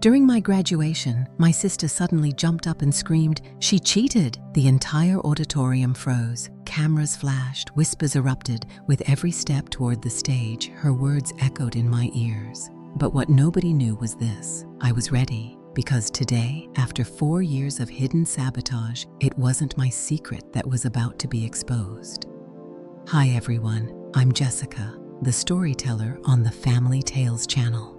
During my graduation, my sister suddenly jumped up and screamed, "She cheated!" The entire auditorium froze. Cameras flashed, whispers erupted. With every step toward the stage, her words echoed in my ears. But what nobody knew was this: I was ready, because today, after 4 years of hidden sabotage, it wasn't my secret that was about to be exposed. Hi everyone, I'm Jessica, the storyteller on the Family Tales channel.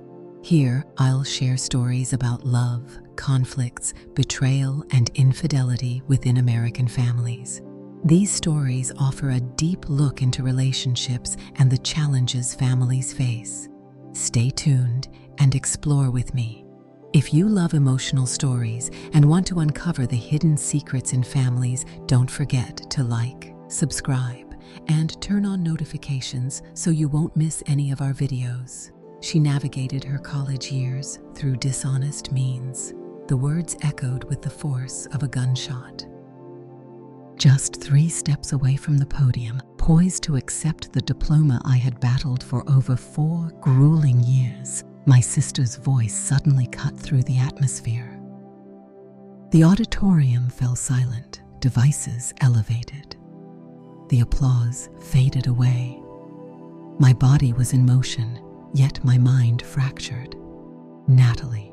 Here, I'll share stories about love, conflicts, betrayal, and infidelity within American families. These stories offer a deep look into relationships and the challenges families face. Stay tuned and explore with me. If you love emotional stories and want to uncover the hidden secrets in families, don't forget to like, subscribe, and turn on notifications so you won't miss any of our videos. She navigated her college years through dishonest means. The words echoed with the force of a gunshot. Just 3 steps away from the podium, poised to accept the diploma I had battled for over 4 grueling years, my sister's voice suddenly cut through the atmosphere. The auditorium fell silent, devices elevated. The applause faded away. My body was in motion, yet my mind fractured. Natalie,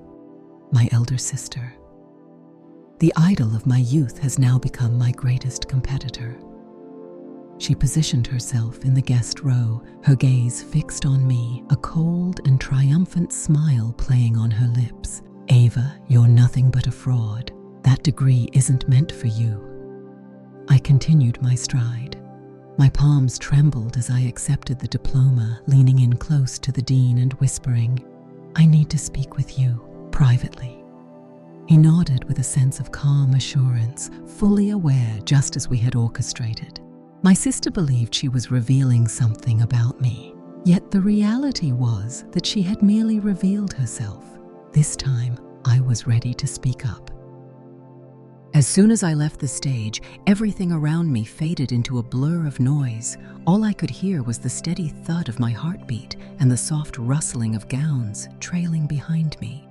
my elder sister. The idol of my youth has now become my greatest competitor. She positioned herself in the guest row, her gaze fixed on me, a cold and triumphant smile playing on her lips. "Ava, you're nothing but a fraud. That degree isn't meant for you." I continued my stride. My palms trembled as I accepted the diploma, leaning in close to the dean and whispering, "I need to speak with you, privately." He nodded with a sense of calm assurance, fully aware just as we had orchestrated. My sister believed she was revealing something about me, yet the reality was that she had merely revealed herself. This time, I was ready to speak up. As soon as I left the stage, everything around me faded into a blur of noise. All I could hear was the steady thud of my heartbeat and the soft rustling of gowns trailing behind me.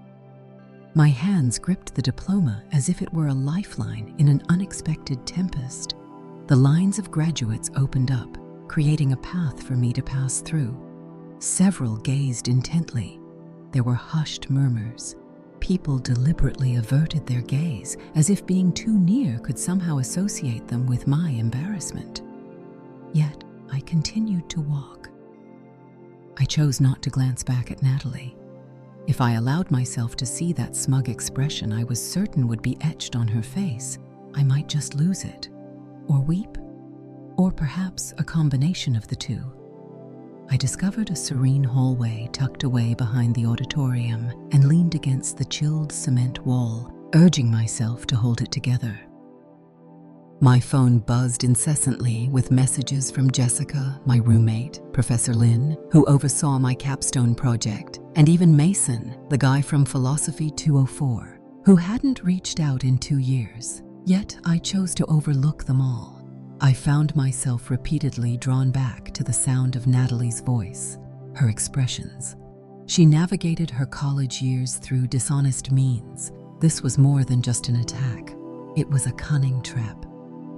My hands gripped the diploma as if it were a lifeline in an unexpected tempest. The lines of graduates opened up, creating a path for me to pass through. Several gazed intently. There were hushed murmurs. People deliberately averted their gaze, as if being too near could somehow associate them with my embarrassment. Yet, I continued to walk. I chose not to glance back at Natalie. If I allowed myself to see that smug expression I was certain would be etched on her face, I might just lose it, or weep, or perhaps a combination of the two. I discovered a serene hallway tucked away behind the auditorium and leaned against the chilled cement wall, urging myself to hold it together. My phone buzzed incessantly with messages from Jessica, my roommate, Professor Lynn, who oversaw my capstone project, and even Mason, the guy from Philosophy 204, who hadn't reached out in 2 years. Yet I chose to overlook them all. I found myself repeatedly drawn back to the sound of Natalie's voice, her expressions. She navigated her college years through dishonest means. This was more than just an attack. It was a cunning trap.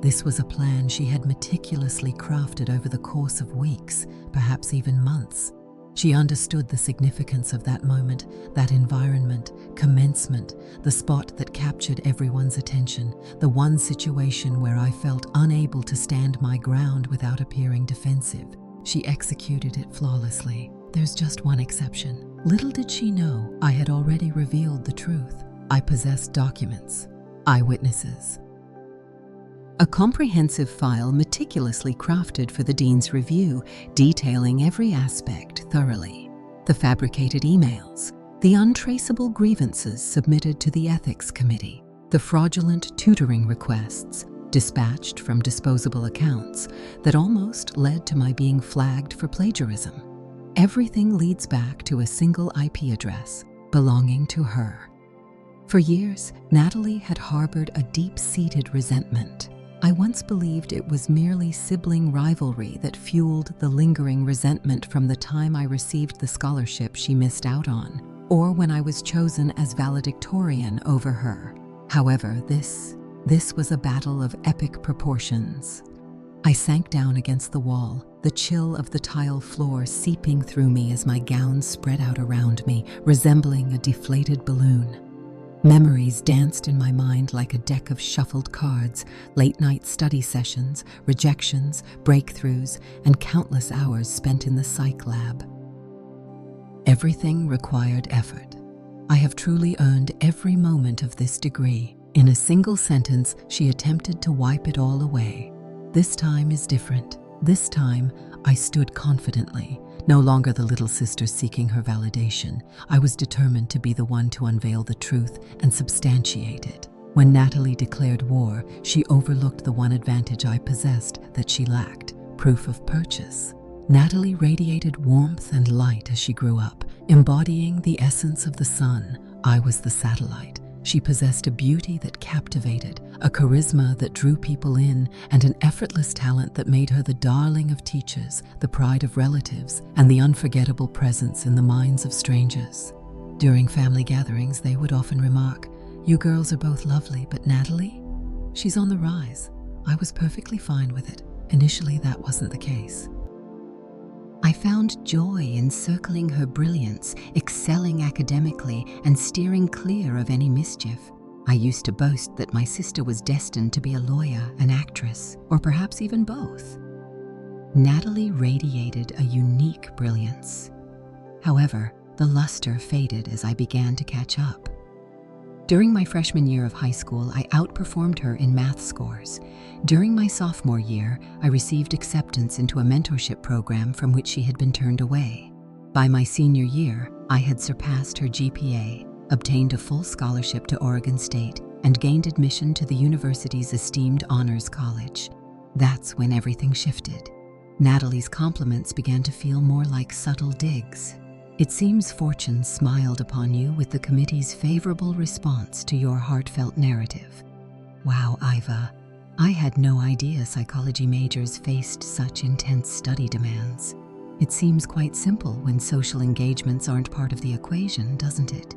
This was a plan she had meticulously crafted over the course of weeks, perhaps even months. She understood the significance of that moment, that environment, commencement, the spot that captured everyone's attention, the one situation where I felt unable to stand my ground without appearing defensive. She executed it flawlessly. There's just one exception. Little did she know I had already revealed the truth. I possessed documents, eyewitnesses. A comprehensive file meticulously crafted for the dean's review, detailing every aspect thoroughly. The fabricated emails, the untraceable grievances submitted to the ethics committee, the fraudulent tutoring requests dispatched from disposable accounts that almost led to my being flagged for plagiarism. Everything leads back to a single IP address belonging to her. For years, Natalie had harbored a deep-seated resentment. I once believed it was merely sibling rivalry that fueled the lingering resentment from the time I received the scholarship she missed out on. or when I was chosen as valedictorian over her. However, this was a battle of epic proportions. I sank down against the wall, the chill of the tile floor seeping through me as my gown spread out around me, resembling a deflated balloon. Memories danced in my mind like a deck of shuffled cards, late-night study sessions, rejections, breakthroughs, and countless hours spent in the psych lab. Everything required effort. I have truly earned every moment of this degree. In a single sentence, she attempted to wipe it all away. This time is different. This time, I stood confidently, no longer the little sister seeking her validation. I was determined to be the one to unveil the truth and substantiate it. When Natalie declared war, she overlooked the one advantage I possessed that she lacked: proof of purchase. Natalie radiated warmth and light as she grew up, embodying the essence of the sun. I was the satellite. She possessed a beauty that captivated, a charisma that drew people in, and an effortless talent that made her the darling of teachers, the pride of relatives, and the unforgettable presence in the minds of strangers. During family gatherings, they would often remark, "You girls are both lovely, but Natalie? She's on the rise." I was perfectly fine with it. Initially, that wasn't the case. I found joy in circling her brilliance, excelling academically, and steering clear of any mischief. I used to boast that my sister was destined to be a lawyer, an actress, or perhaps even both. Natalie radiated a unique brilliance. However, the luster faded as I began to catch up. During my freshman year of high school, I outperformed her in math scores. During my sophomore year, I received acceptance into a mentorship program from which she had been turned away. By my senior year, I had surpassed her GPA, obtained a full scholarship to Oregon State, and gained admission to the university's esteemed honors college. That's when everything shifted. Natalie's compliments began to feel more like subtle digs. It seems fortune smiled upon you with the committee's favorable response to your heartfelt narrative. Wow, Iva. I had no idea psychology majors faced such intense study demands. It seems quite simple when social engagements aren't part of the equation, doesn't it?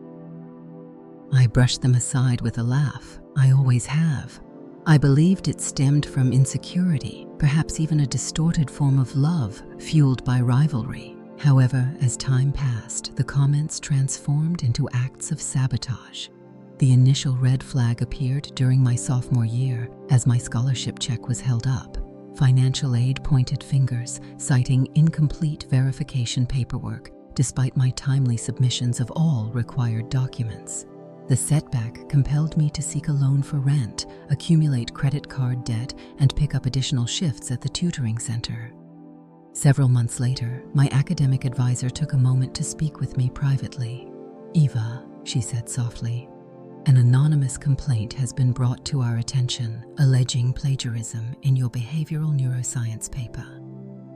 I brushed them aside with a laugh. I always have. I believed it stemmed from insecurity, perhaps even a distorted form of love fueled by rivalry. However, as time passed, the comments transformed into acts of sabotage. The initial red flag appeared during my sophomore year as my scholarship check was held up. Financial aid pointed fingers, citing incomplete verification paperwork, despite my timely submissions of all required documents. The setback compelled me to seek a loan for rent, accumulate credit card debt, and pick up additional shifts at the tutoring center. Several months later, my academic advisor took a moment to speak with me privately. "Eva," she said softly, "an anonymous complaint has been brought to our attention, alleging plagiarism in your behavioral neuroscience paper."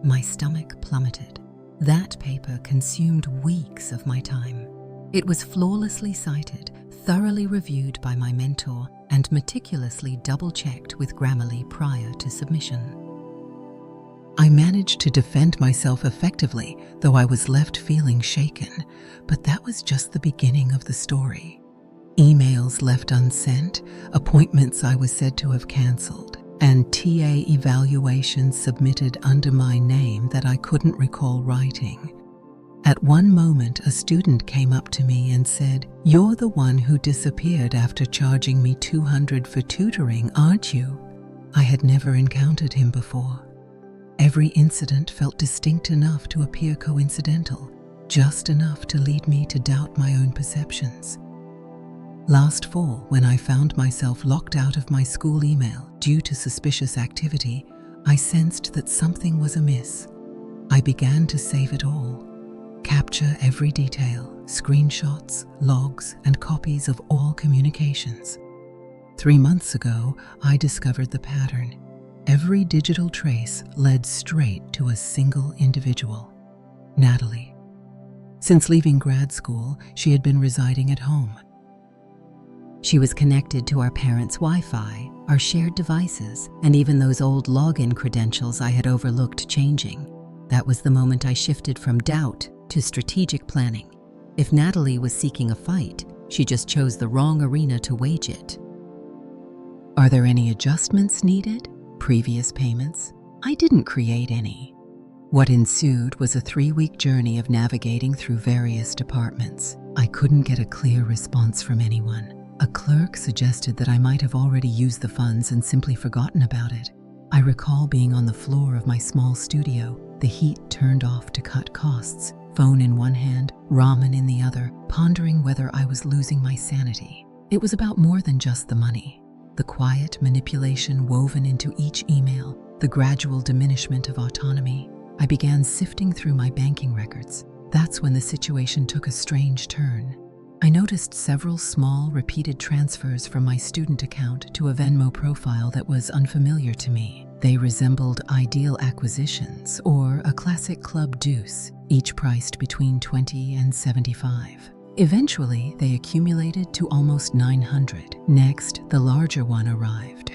My stomach plummeted. That paper consumed weeks of my time. It was flawlessly cited, thoroughly reviewed by my mentor, and meticulously double-checked with Grammarly prior to submission. I managed to defend myself effectively, though I was left feeling shaken, but that was just the beginning of the story. Emails left unsent, appointments I was said to have canceled, and TA evaluations submitted under my name that I couldn't recall writing. At one moment, a student came up to me and said, "You're the one who disappeared after charging me $200 for tutoring, aren't you?" I had never encountered him before. Every incident felt distinct enough to appear coincidental, just enough to lead me to doubt my own perceptions. Last fall, when I found myself locked out of my school email due to suspicious activity, I sensed that something was amiss. I began to save it all. Capture every detail, screenshots, logs, and copies of all communications. 3 months ago, I discovered the pattern. Every digital trace led straight to a single individual, Natalie. Since leaving grad school, she had been residing at home. She was connected to our parents' Wi-Fi, our shared devices, and even those old login credentials I had overlooked changing. That was the moment I shifted from doubt to strategic planning. If Natalie was seeking a fight, she just chose the wrong arena to wage it. Are there any adjustments needed? Previous payments? I didn't create any. What ensued was a 3-week journey of navigating through various departments. I couldn't get a clear response from anyone. A clerk suggested that I might have already used the funds and simply forgotten about it. I recall being on the floor of my small studio, the heat turned off to cut costs, phone in one hand, ramen in the other, pondering whether I was losing my sanity. It was about more than just the money. The quiet manipulation woven into each email, the gradual diminishment of autonomy. I began sifting through my banking records. That's when the situation took a strange turn. I noticed several small, repeated transfers from my student account to a Venmo profile that was unfamiliar to me. They resembled ideal acquisitions or a classic club deuce, each priced between $20 and $75. Eventually, they accumulated to almost $900. Next, the larger one arrived.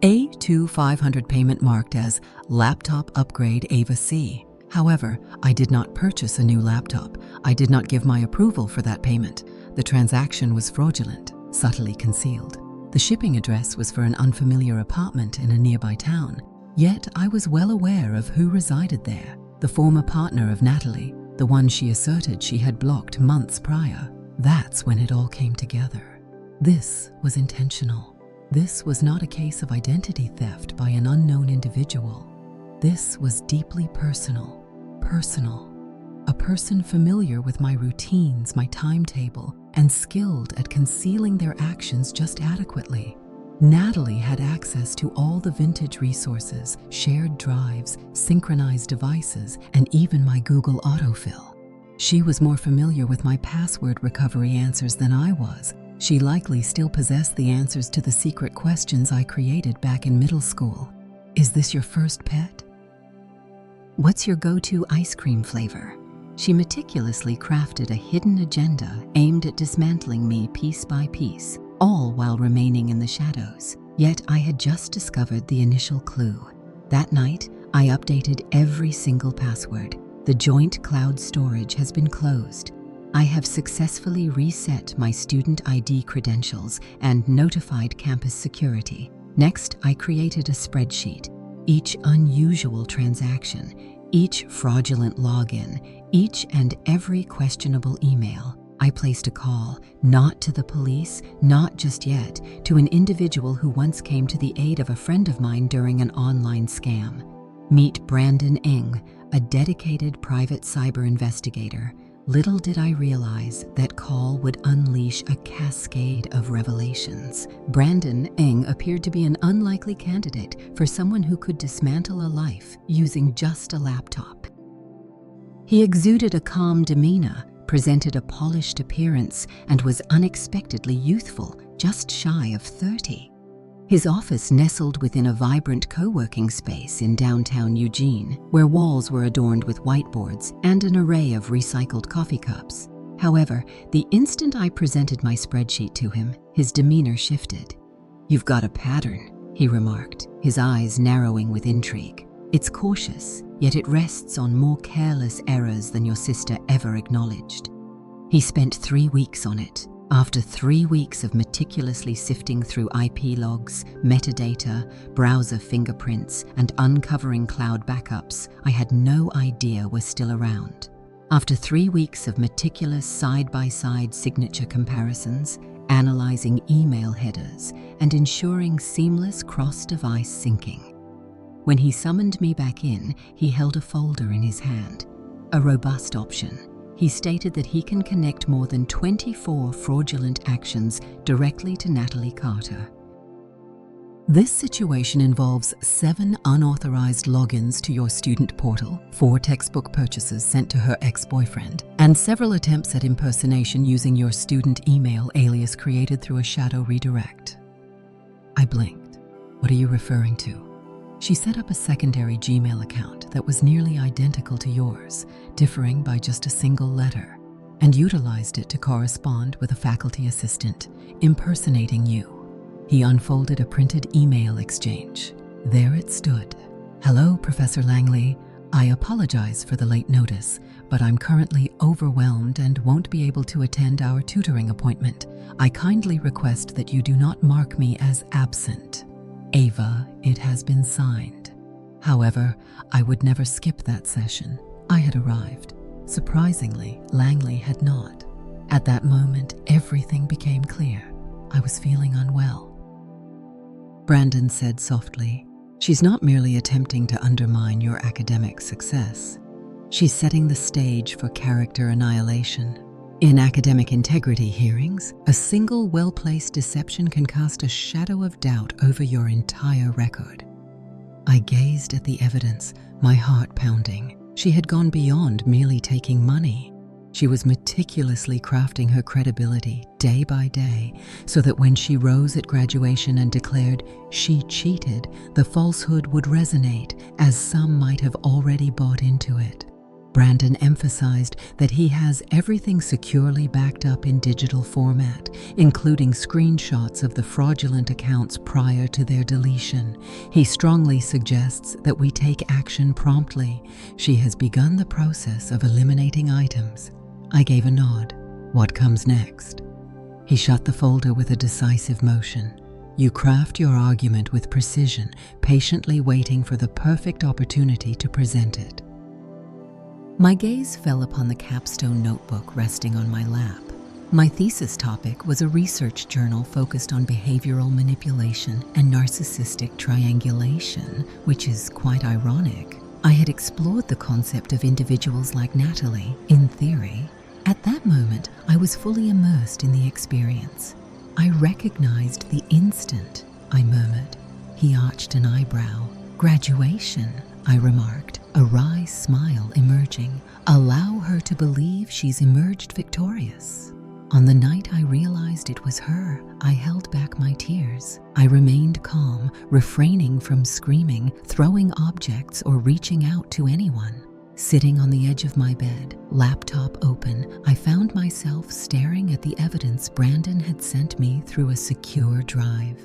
A2 500 payment marked as Laptop Upgrade Ava C. However, I did not purchase a new laptop. I did not give my approval for that payment. The transaction was fraudulent, subtly concealed. The shipping address was for an unfamiliar apartment in a nearby town. Yet I was well aware of who resided there, the former partner of Natalie, the one she asserted she had blocked months prior. That's when it all came together. This was intentional. This was not a case of identity theft by an unknown individual. This was deeply personal. A person familiar with my routines, my timetable, and skilled at concealing their actions just adequately. Natalie had access to all the vintage resources, shared drives, synchronized devices, and even my Google autofill. She was more familiar with my password recovery answers than I was. She likely still possessed the answers to the secret questions I created back in middle school. Is this your first pet? What's your go-to ice cream flavor? She meticulously crafted a hidden agenda aimed at dismantling me piece by piece, all while remaining in the shadows. Yet I had just discovered the initial clue. That night, I updated every single password. The joint cloud storage has been closed. I have successfully reset my student ID credentials and notified campus security. Next, I created a spreadsheet. Each unusual transaction, each fraudulent login, each and every questionable email. I placed a call, not to the police, not just yet, to an individual who once came to the aid of a friend of mine during an online scam. Meet Brandon Ng, a dedicated private cyber investigator. Little did I realize that call would unleash a cascade of revelations. Brandon Ng appeared to be an unlikely candidate for someone who could dismantle a life using just a laptop. He exuded a calm demeanor, presented a polished appearance, and was unexpectedly youthful, just shy of 30. His office nestled within a vibrant co-working space in downtown Eugene, where walls were adorned with whiteboards and an array of recycled coffee cups. However, the instant I presented my spreadsheet to him, his demeanor shifted. "You've got a pattern," he remarked, his eyes narrowing with intrigue. "It's cautious, yet it rests on more careless errors than your sister ever acknowledged." He spent 3 weeks on it. After 3 weeks of meticulously sifting through IP logs, metadata, browser fingerprints, and uncovering cloud backups I had no idea were still around. After 3 weeks of meticulous side-by-side signature comparisons, analyzing email headers, and ensuring seamless cross-device syncing. When he summoned me back in, he held a folder in his hand. A robust option. He stated that he can connect more than 24 fraudulent actions directly to Natalie Carter. This situation involves 7 unauthorized logins to your student portal, 4 textbook purchases sent to her ex-boyfriend, and several attempts at impersonation using your student email alias created through a shadow redirect. I blinked. What are you referring to? She set up a secondary Gmail account that was nearly identical to yours, differing by just a single letter, and utilized it to correspond with a faculty assistant, impersonating you. He unfolded a printed email exchange. There it stood. "Hello, Professor Langley. I apologize for the late notice, but I'm currently overwhelmed and won't be able to attend our tutoring appointment. I kindly request that you do not mark me as absent. Ava, it has been signed. However, I would never skip that session. I had arrived. Surprisingly, Langley had not. At that moment, everything became clear. I was feeling unwell. Brandon said softly, "She's not merely attempting to undermine your academic success. She's setting the stage for character annihilation. In academic integrity hearings, a single well-placed deception can cast a shadow of doubt over your entire record." I gazed at the evidence, my heart pounding. She had gone beyond merely taking money. She was meticulously crafting her credibility day by day so that when she rose at graduation and declared she cheated, the falsehood would resonate as some might have already bought into it. Brandon emphasized that he has everything securely backed up in digital format, including screenshots of the fraudulent accounts prior to their deletion. He strongly suggests that we take action promptly. She has begun the process of eliminating items. I gave a nod. What comes next? He shut the folder with a decisive motion. You craft your argument with precision, patiently waiting for the perfect opportunity to present it. My gaze fell upon the capstone notebook resting on my lap. My thesis topic was a research journal focused on behavioral manipulation and narcissistic triangulation, which is quite ironic. I had explored the concept of individuals like Natalie, in theory. At that moment, I was fully immersed in the experience. I recognized the instant, I murmured. He arched an eyebrow. Graduation, I remarked, a wry smile emerging. Allow her to believe she's emerged victorious. On the night I realized it was her, I held back my tears. I remained calm, refraining from screaming, throwing objects, or reaching out to anyone. Sitting on the edge of my bed, laptop open, I found myself staring at the evidence Brandon had sent me through a secure drive.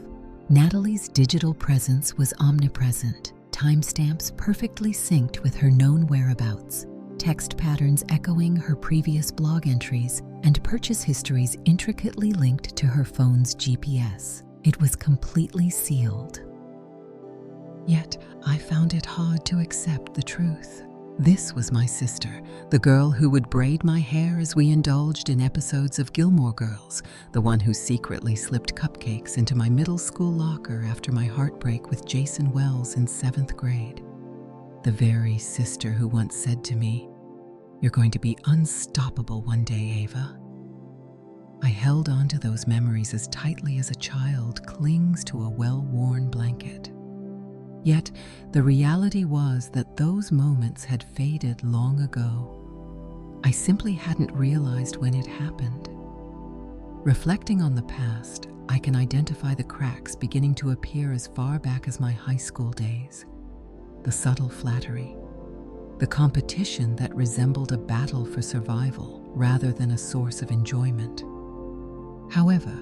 Natalie's digital presence was omnipresent, timestamps perfectly synced with her known whereabouts, text patterns echoing her previous blog entries, and purchase histories intricately linked to her phone's GPS. It was completely sealed. Yet, I found it hard to accept the truth. This was my sister, the girl who would braid my hair as we indulged in episodes of Gilmore Girls, the one who secretly slipped cupcakes into my middle school locker after my heartbreak with Jason Wells in 7th grade. The very sister who once said to me, "You're going to be unstoppable one day, Ava." I held on to those memories as tightly as a child clings to a well-worn blanket. Yet, the reality was that those moments had faded long ago. I simply hadn't realized when it happened. Reflecting on the past, I can identify the cracks beginning to appear as far back as my high school days. The subtle flattery, the competition that resembled a battle for survival rather than a source of enjoyment. However,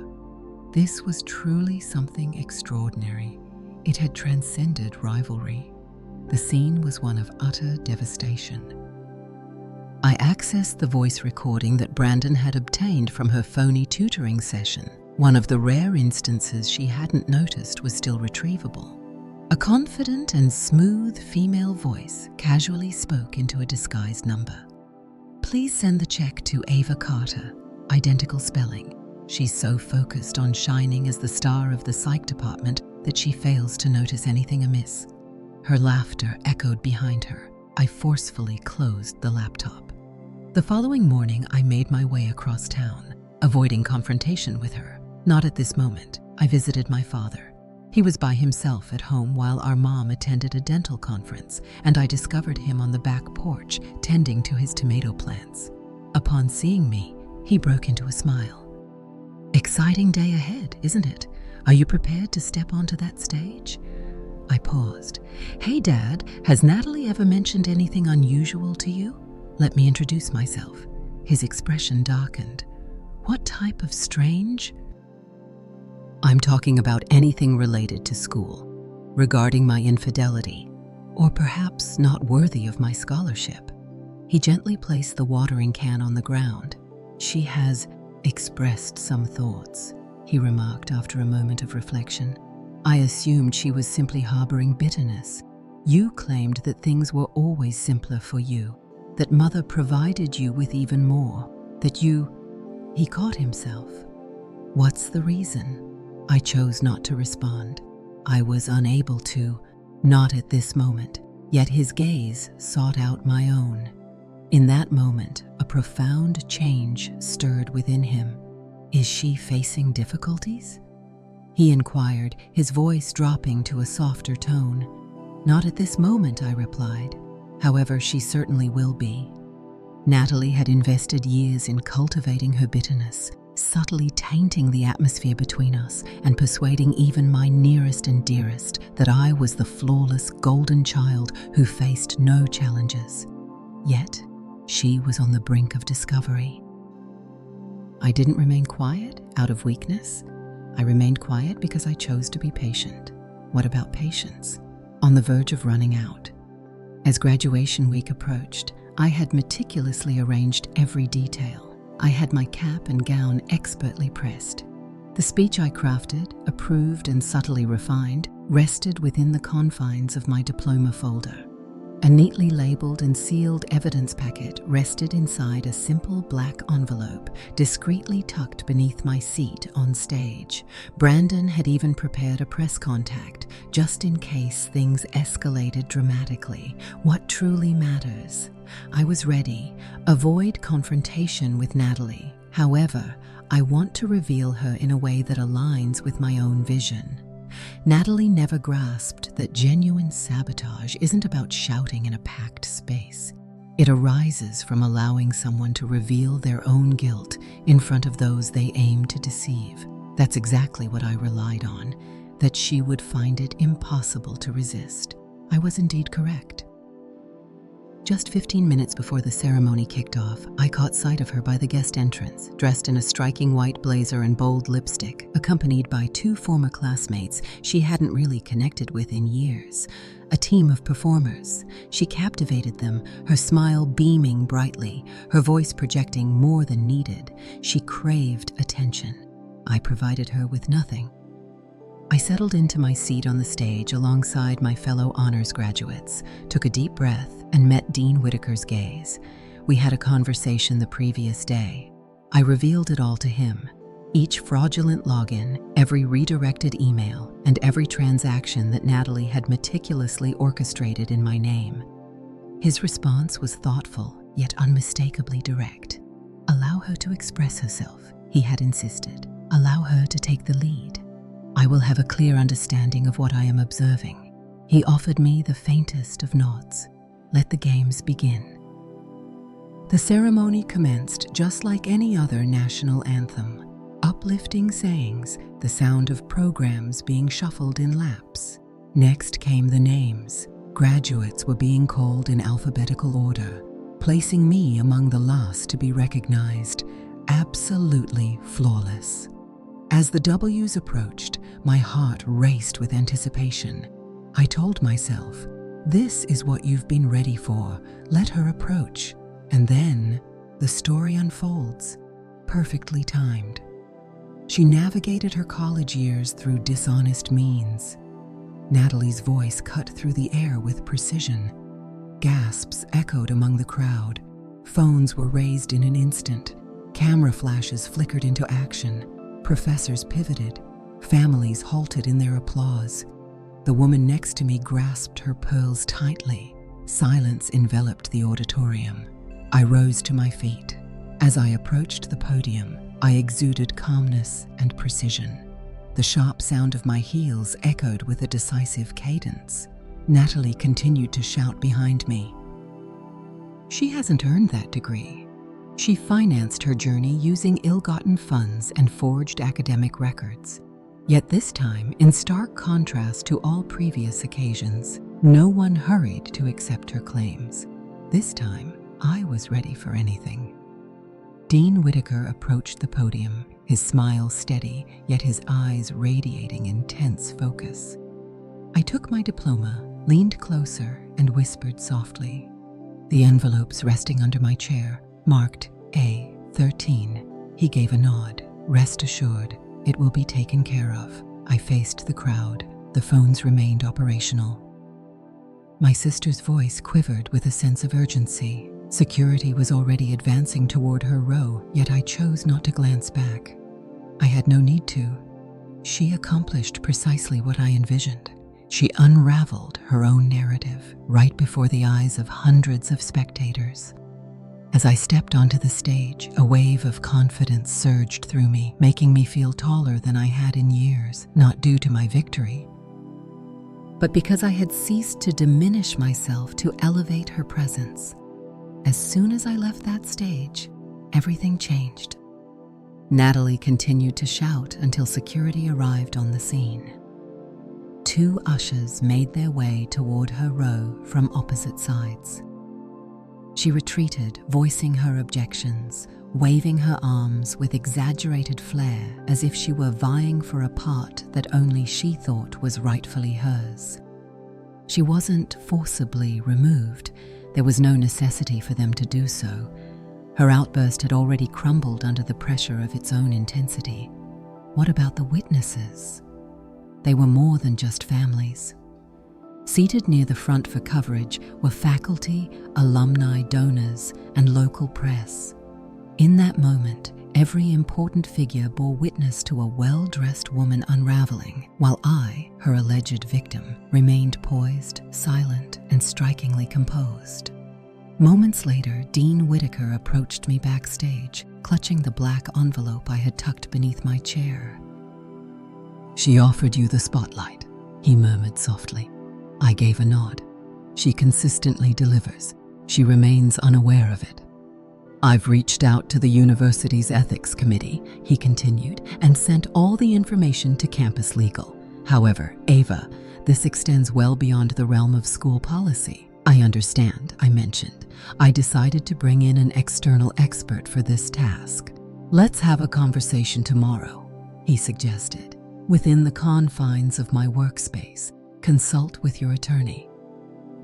this was truly something extraordinary. It had transcended rivalry. The scene was one of utter devastation. I accessed the voice recording that Brandon had obtained from her phony tutoring session. One of the rare instances she hadn't noticed was still retrievable. A confident and smooth female voice casually spoke into a disguised number. "Please send the check to Ava Carter, identical spelling. She's so focused on shining as the star of the psych department that she fails to notice anything amiss." Her laughter echoed behind her. I forcefully closed the laptop. The following morning, I made my way across town, avoiding confrontation with her. Not at this moment. I visited my father. He was by himself at home while our mom attended a dental conference, and I discovered him on the back porch, tending to his tomato plants. Upon seeing me, he broke into a smile. "Exciting day ahead, isn't it? Are you prepared to step onto that stage?" I paused. "Hey, Dad, has Natalie ever mentioned anything unusual to you? Let me introduce myself." His expression darkened. "What type of strange?" "I'm talking about anything related to school. Regarding my infidelity." or perhaps not worthy of my scholarship. He gently placed the watering can on the ground. "She has expressed some thoughts," he remarked after a moment of reflection. "I assumed she was simply harboring bitterness. You claimed that things were always simpler for you, that Mother provided you with even more, that you—" He caught himself. "What's the reason?" I chose not to respond. I was unable to, not at this moment, yet his gaze sought out my own. In that moment, a profound change stirred within him. "Is she facing difficulties?" he inquired, his voice dropping to a softer tone. "Not at this moment," I replied. "However, she certainly will be." Natalie had invested years in cultivating her bitterness, subtly tainting the atmosphere between us and persuading even my nearest and dearest that I was the flawless golden child who faced no challenges. Yet, she was on the brink of discovery. I didn't remain quiet out of weakness. I remained quiet because I chose to be patient. What about patience? On the verge of running out. As graduation week approached, I had meticulously arranged every detail. I had my cap and gown expertly pressed. The speech I crafted, approved and subtly refined, rested within the confines of my diploma folder. A neatly labeled and sealed evidence packet rested inside a simple black envelope, discreetly tucked beneath my seat on stage. Brandon had even prepared a press contact, just in case things escalated dramatically. What truly matters? I was ready. Avoid confrontation with Natalie. However, I want to reveal her in a way that aligns with my own vision. Natalie never grasped that genuine sabotage isn't about shouting in a packed space. It arises from allowing someone to reveal their own guilt in front of those they aim to deceive. That's exactly what I relied on, that she would find it impossible to resist. I was indeed correct. Just 15 minutes before the ceremony kicked off, I caught sight of her by the guest entrance, dressed in a striking white blazer and bold lipstick, accompanied by two former classmates she hadn't really connected with in years. A team of performers. She captivated them, her smile beaming brightly, her voice projecting more than needed. She craved attention. I provided her with nothing. I settled into my seat on the stage alongside my fellow honors graduates, took a deep breath, and met Dean Whitaker's gaze. We had a conversation the previous day. I revealed it all to him. Each fraudulent login, every redirected email, and every transaction that Natalie had meticulously orchestrated in my name. His response was thoughtful, yet unmistakably direct. "Allow her to express herself," he had insisted. "Allow her to take the lead. I will have a clear understanding of what I am observing." He offered me the faintest of nods. Let the games begin. The ceremony commenced just like any other national anthem. Uplifting sayings, the sound of programs being shuffled in laps. Next came the names. Graduates were being called in alphabetical order, placing me among the last to be recognized. Absolutely flawless. As the W's approached, my heart raced with anticipation. I told myself, this is what you've been ready for. Let her approach. And then, the story unfolds, perfectly timed. She navigated her college years through dishonest means. Natalie's voice cut through the air with precision. Gasps echoed among the crowd. Phones were raised in an instant. Camera flashes flickered into action. Professors pivoted. Families halted in their applause. The woman next to me grasped her pearls tightly. Silence enveloped the auditorium. I rose to my feet. As I approached the podium, I exuded calmness and precision. The sharp sound of my heels echoed with a decisive cadence. Natalie continued to shout behind me. She hasn't earned that degree. She financed her journey using ill-gotten funds and forged academic records. Yet this time, in stark contrast to all previous occasions, no one hurried to accept her claims. This time, I was ready for anything. Dean Whitaker approached the podium, his smile steady, yet his eyes radiating intense focus. I took my diploma, leaned closer, and whispered softly. The envelopes resting under my chair, marked A13. He gave a nod. Rest assured, it will be taken care of. I faced the crowd. The phones remained operational. My sister's voice quivered with a sense of urgency. Security was already advancing toward her row, yet I chose not to glance back. I had no need to. She accomplished precisely what I envisioned. She unraveled her own narrative right before the eyes of hundreds of spectators. As I stepped onto the stage, a wave of confidence surged through me, making me feel taller than I had in years, not due to my victory, but because I had ceased to diminish myself to elevate her presence. As soon as I left that stage, everything changed. Natalie continued to shout until security arrived on the scene. 2 ushers made their way toward her row from opposite sides. She retreated, voicing her objections, waving her arms with exaggerated flair as if she were vying for a part that only she thought was rightfully hers. She wasn't forcibly removed. There was no necessity for them to do so. Her outburst had already crumbled under the pressure of its own intensity. What about the witnesses? They were more than just families. Seated near the front for coverage were faculty, alumni, donors, and local press. In that moment, every important figure bore witness to a well-dressed woman unraveling, while I, her alleged victim, remained poised, silent, and strikingly composed. Moments later, Dean Whitaker approached me backstage, clutching the black envelope I had tucked beneath my chair. "She offered you the spotlight," he murmured softly. I gave a nod. "She consistently delivers. She remains unaware of it." "I've reached out to the university's ethics committee," he continued, "and sent all the information to campus legal. However, Ava, this extends well beyond the realm of school policy." "I understand," I mentioned. "I decided to bring in an external expert for this task." "Let's have a conversation tomorrow," he suggested. "Within the confines of my workspace. Consult with your attorney."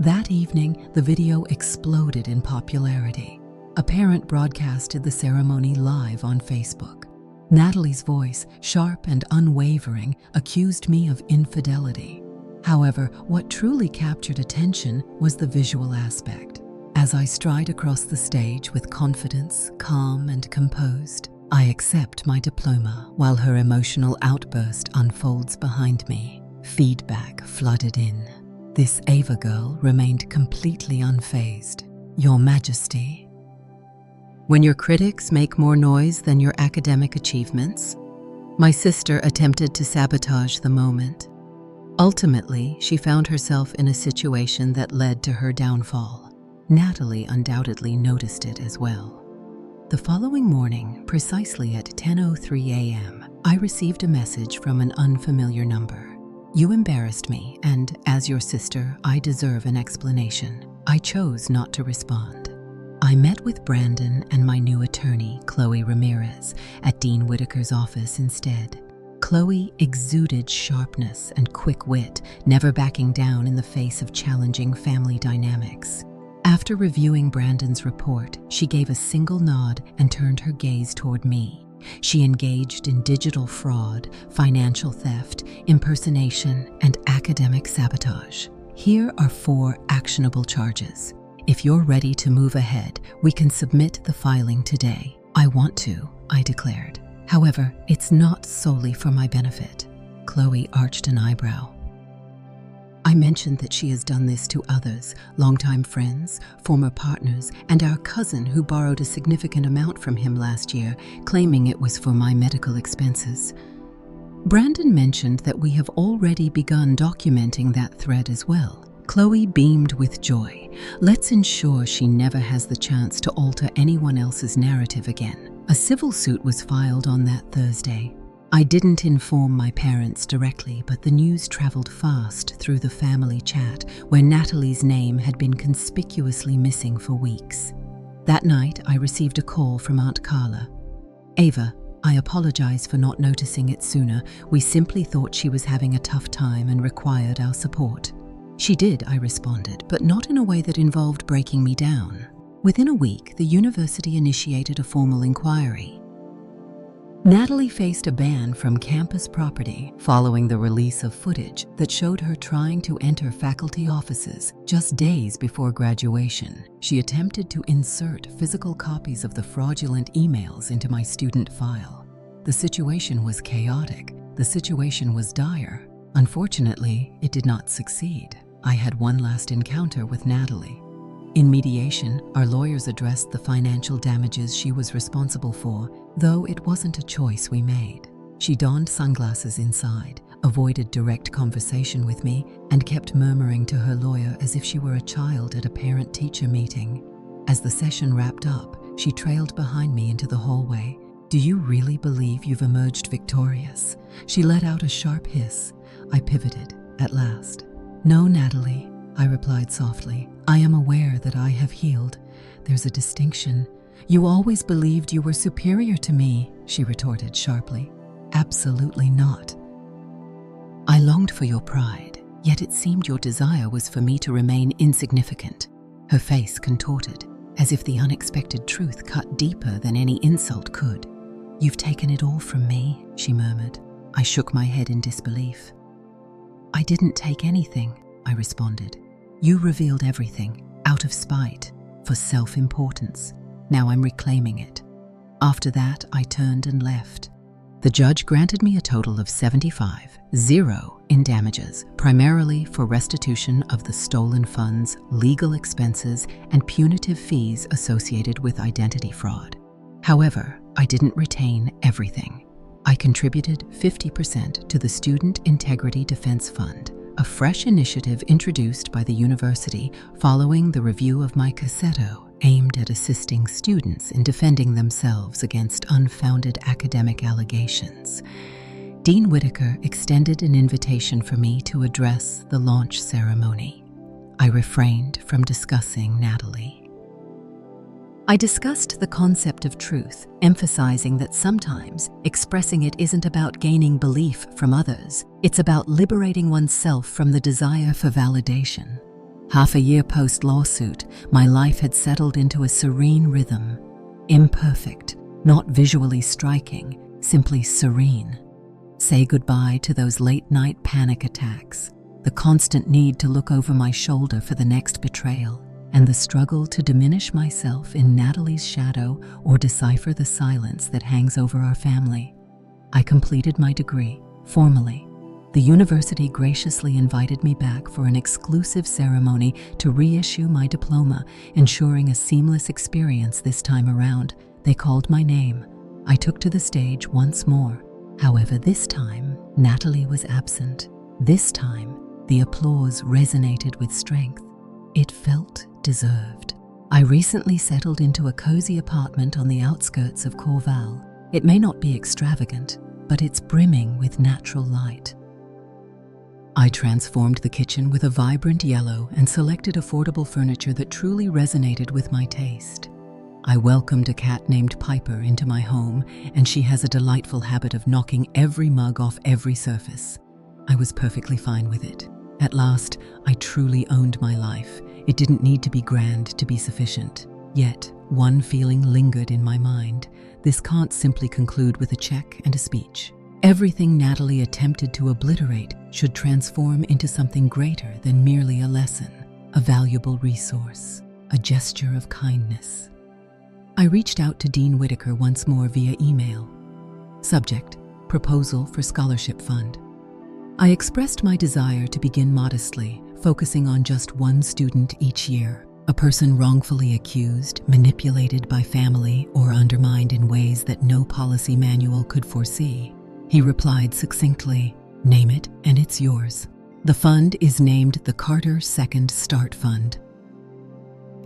That evening, the video exploded in popularity. A parent broadcasted the ceremony live on Facebook. Natalie's voice, sharp and unwavering, accused me of infidelity. However, what truly captured attention was the visual aspect. As I stride across the stage with confidence, calm and composed, I accept my diploma while her emotional outburst unfolds behind me. Feedback flooded in. This Ava girl remained completely unfazed. "Your Majesty." When your critics make more noise than your academic achievements, my sister attempted to sabotage the moment. Ultimately, she found herself in a situation that led to her downfall. Natalie undoubtedly noticed it as well. The following morning, precisely at 10:03 a.m., I received a message from an unfamiliar number. "You embarrassed me, and as your sister, I deserve an explanation." I chose not to respond. I met with Brandon and my new attorney, Chloe Ramirez, at Dean Whitaker's office instead. Chloe exuded sharpness and quick wit, never backing down in the face of challenging family dynamics. After reviewing Brandon's report, she gave a single nod and turned her gaze toward me. She engaged in digital fraud, financial theft, impersonation, and academic sabotage. Here are 4 actionable charges. If you're ready to move ahead, we can submit the filing today. "I want to," I declared. "However, it's not solely for my benefit." Chloe arched an eyebrow. "I mentioned that she has done this to others, longtime friends, former partners, and our cousin who borrowed a significant amount from him last year, claiming it was for my medical expenses." Brandon mentioned that we have already begun documenting that thread as well. Chloe beamed with joy. "Let's ensure she never has the chance to alter anyone else's narrative again." A civil suit was filed on that Thursday. I didn't inform my parents directly, but the news traveled fast through the family chat, where Natalie's name had been conspicuously missing for weeks. That night, I received a call from Aunt Carla. "Ava, I apologize for not noticing it sooner. We simply thought she was having a tough time and required our support." She did, I responded, but not in a way that involved breaking me down. Within a week, the university initiated a formal inquiry. Natalie faced a ban from campus property following the release of footage that showed her trying to enter faculty offices just days before graduation. She attempted to insert physical copies of the fraudulent emails into my student file. The situation was chaotic. The situation was dire. Unfortunately, it did not succeed. I had one last encounter with Natalie. In mediation, our lawyers addressed the financial damages she was responsible for, though it wasn't a choice we made. She donned sunglasses inside, avoided direct conversation with me, and kept murmuring to her lawyer as if she were a child at a parent-teacher meeting. As the session wrapped up, she trailed behind me into the hallway. "Do you really believe you've emerged victorious?" She let out a sharp hiss. I pivoted, at last. "No, Natalie," I replied softly. "I am aware that I have healed. There's a distinction. You always believed you were superior to me," she retorted sharply. "Absolutely not. I longed for your pride, yet it seemed your desire was for me to remain insignificant." Her face contorted, as if the unexpected truth cut deeper than any insult could. "You've taken it all from me," she murmured. I shook my head in disbelief. "I didn't take anything," I responded. "You revealed everything, out of spite, for self-importance. Now I'm reclaiming it." After that, I turned and left. The judge granted me a total of $75,000 in damages, primarily for restitution of the stolen funds, legal expenses, and punitive fees associated with identity fraud. However, I didn't retain everything. I contributed 50% to the Student Integrity Defense Fund, a fresh initiative introduced by the university following the review of my cassetto aimed at assisting students in defending themselves against unfounded academic allegations. Dean Whitaker extended an invitation for me to address the launch ceremony. I refrained from discussing Natalie. I discussed the concept of truth, emphasizing that sometimes expressing it isn't about gaining belief from others. It's about liberating oneself from the desire for validation. Half a year post-lawsuit, my life had settled into a serene rhythm. Imperfect, not visually striking, simply serene. Say goodbye to those late-night panic attacks, the constant need to look over my shoulder for the next betrayal, and the struggle to diminish myself in Natalie's shadow or decipher the silence that hangs over our family. I completed my degree, formally. The university graciously invited me back for an exclusive ceremony to reissue my diploma, ensuring a seamless experience this time around. They called my name. I took to the stage once more. However, this time, Natalie was absent. This time, the applause resonated with strength. It felt deserved. I recently settled into a cozy apartment on the outskirts of Corval. It may not be extravagant, but it's brimming with natural light. I transformed the kitchen with a vibrant yellow and selected affordable furniture that truly resonated with my taste. I welcomed a cat named Piper into my home, and she has a delightful habit of knocking every mug off every surface. I was perfectly fine with it. At last, I truly owned my life. It didn't need to be grand to be sufficient. Yet, one feeling lingered in my mind. This can't simply conclude with a check and a speech. Everything Natalie attempted to obliterate should transform into something greater than merely a lesson, a valuable resource, a gesture of kindness. I reached out to Dean Whitaker once more via email. Subject: Proposal for Scholarship Fund. I expressed my desire to begin modestly, focusing on just one student each year, a person wrongfully accused, manipulated by family, or undermined in ways that no policy manual could foresee. He replied succinctly, "Name it and it's yours." The fund is named the Carter Second Start Fund.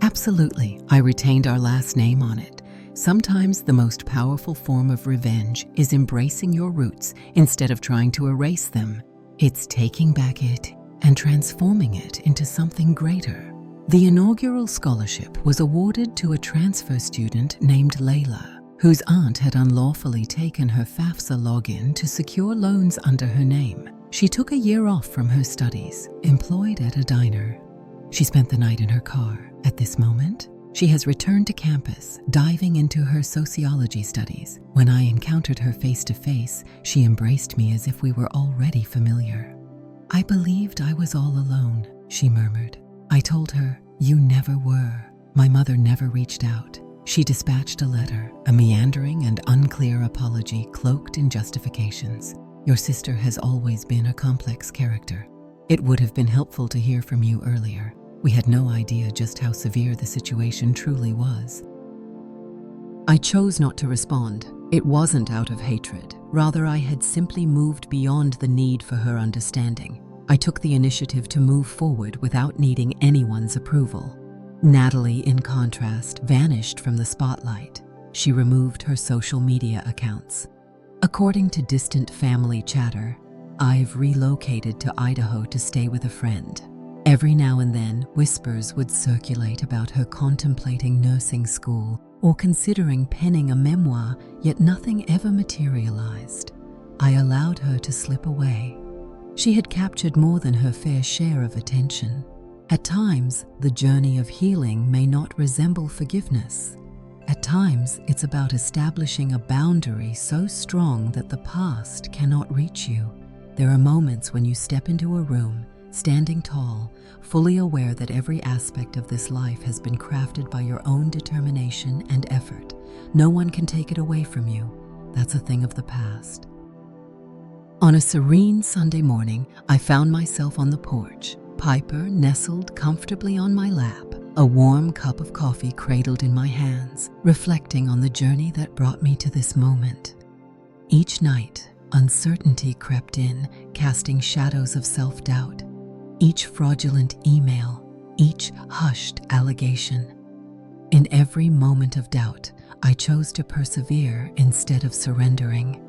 Absolutely, I retained our last name on it. Sometimes the most powerful form of revenge is embracing your roots instead of trying to erase them. It's taking back it and transforming it into something greater. The inaugural scholarship was awarded to a transfer student named Layla, whose aunt had unlawfully taken her FAFSA login to secure loans under her name. She took a year off from her studies, employed at a diner. She spent the night in her car. At this moment, she has returned to campus, diving into her sociology studies. When I encountered her face to face, she embraced me as if we were already familiar. "I believed I was all alone," she murmured. I told her, "You never were." My mother never reached out. She dispatched a letter, a meandering and unclear apology cloaked in justifications. "Your sister has always been a complex character. It would have been helpful to hear from you earlier. We had no idea just how severe the situation truly was." I chose not to respond. It wasn't out of hatred. Rather, I had simply moved beyond the need for her understanding. I took the initiative to move forward without needing anyone's approval. Natalie, in contrast, vanished from the spotlight. She removed her social media accounts. According to distant family chatter, I've relocated to Idaho to stay with a friend. Every now and then, whispers would circulate about her contemplating nursing school or considering penning a memoir, yet nothing ever materialized. I allowed her to slip away. She had captured more than her fair share of attention. At times, the journey of healing may not resemble forgiveness. At times, it's about establishing a boundary so strong that the past cannot reach you. There are moments when you step into a room, standing tall, fully aware that every aspect of this life has been crafted by your own determination and effort. No one can take it away from you. That's a thing of the past. On a serene Sunday morning, I found myself on the porch, Piper nestled comfortably on my lap, a warm cup of coffee cradled in my hands, reflecting on the journey that brought me to this moment. Each night, uncertainty crept in, casting shadows of self-doubt. Each fraudulent email, each hushed allegation. In every moment of doubt, I chose to persevere instead of surrendering.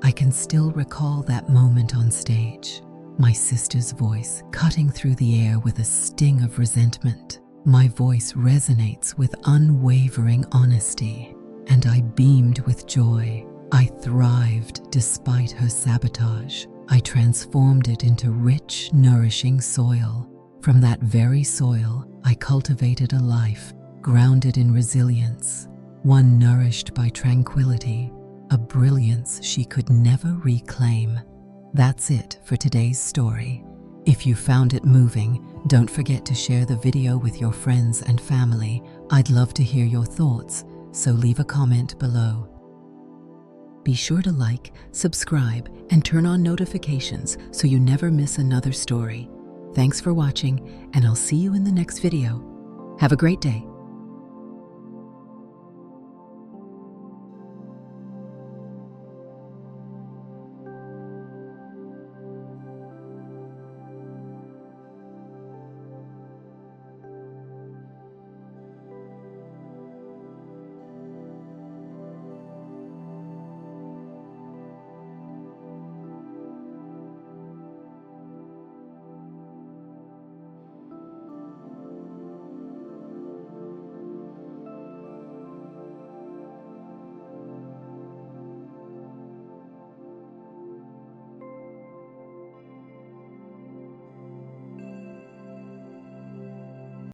I can still recall that moment on stage. My sister's voice cutting through the air with a sting of resentment. My voice resonates with unwavering honesty, and I beamed with joy. I thrived despite her sabotage. I transformed it into rich, nourishing soil. From that very soil, I cultivated a life grounded in resilience, one nourished by tranquility, a brilliance she could never reclaim. That's it for today's story. If you found it moving, don't forget to share the video with your friends and family. I'd love to hear your thoughts, so leave a comment below. Be sure to like, subscribe, and turn on notifications so you never miss another story. Thanks for watching, and I'll see you in the next video. Have a great day.